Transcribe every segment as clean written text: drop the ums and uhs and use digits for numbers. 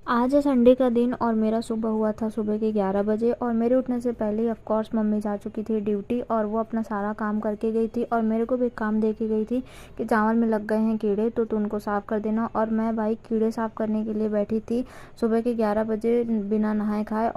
आज है संडे का दिन और मेरा सुबह हुआ था सुबह के 11 बजे और मेरे उठने से पहले ही ऑफ कोर्स मम्मी जा चुकी थी ड्यूटी और वो अपना सारा काम करके गई थी और मेरे को भी एक काम दे के गई थी कि चावल में लग गए हैं कीड़े तो उनको साफ़ कर देना। और मैं भाई कीड़े साफ़ करने के लिए बैठी थी सुबह के 11 बजे बिना नहाए खाए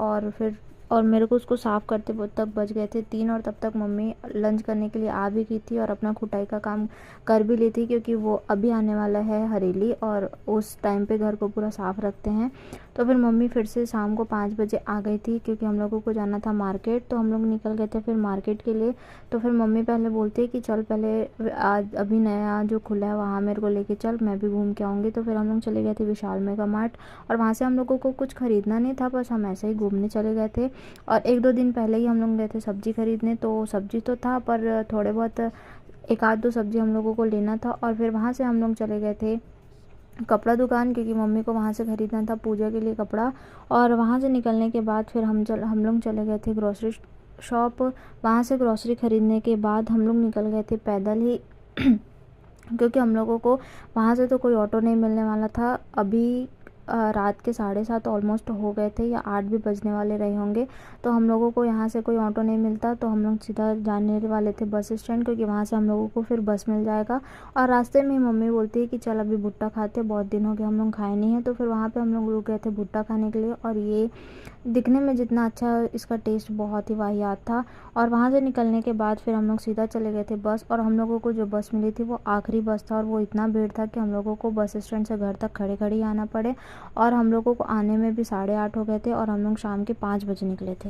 और मेरे को उसको साफ़ करते तक बज गए थे 3 और तब तक मम्मी लंच करने के लिए आ भी गई थी और अपना कुटाई का काम कर भी ली थी क्योंकि वो अभी आने वाला है हरेली और उस टाइम पे घर को पूरा साफ़ रखते हैं। तो फिर मम्मी फिर से शाम को 5 बजे आ गई थी क्योंकि हम लोगों को जाना था मार्केट, तो हम लोग निकल गए थे फिर मार्केट के लिए। तो फिर मम्मी पहले बोलती है कि चल पहले आज अभी नया जो खुला है वहाँ मेरे को लेके चल, मैं भी घूम के आऊँगी। तो फिर हम लोग चले गए थे विशाल मेगा मार्ट और वहाँ से हम लोगों को कुछ ख़रीदना नहीं था, बस हम ऐसे ही घूमने चले गए थे। और 1-2 दिन पहले ही हम लोग गए थे सब्ज़ी ख़रीदने, तो सब्ज़ी तो था पर थोड़े बहुत एक आध दो सब्ज़ी हम लोगों को लेना था। और फिर वहाँ से हम लोग चले गए थे कपड़ा दुकान क्योंकि मम्मी को वहाँ से ख़रीदना था पूजा के लिए कपड़ा। और वहाँ से निकलने के बाद फिर हम लोग चले गए थे ग्रोसरी शॉप। वहाँ से ग्रोसरी ख़रीदने के बाद हम लोग निकल गए थे पैदल ही क्योंकि हम लोगों को वहाँ से तो कोई ऑटो नहीं मिलने वाला था। अभी रात के 7:30 ऑलमोस्ट हो गए थे या 8 भी बजने वाले रहे होंगे। तो हम लोगों को यहाँ से कोई ऑटो नहीं मिलता तो हम लोग सीधा जाने वाले थे बस स्टैंड क्योंकि वहाँ से हम लोगों को फिर बस मिल जाएगा। और रास्ते में ही मम्मी बोलती है कि चल अभी भुट्टा खाते, बहुत दिन हो गए हम लोग खाए नहीं है। तो फिर वहाँ पे हम लोग रुक गए थे भुट्टा खाने के लिए और ये दिखने में जितना अच्छा इसका टेस्ट बहुत ही वाहियात था। और वहाँ से निकलने के बाद फिर हम लोग सीधा चले गए थे बस, और हम लोगों को जो बस मिली थी वो आखिरी बस था और वो इतना भीड़ था कि हम लोगों को बस स्टैंड से घर तक खड़े खड़े ही आना पड़े। और हम लोगों को आने में भी 8:30 हो गए थे और हम लोग शाम के 5 बजे निकले थे।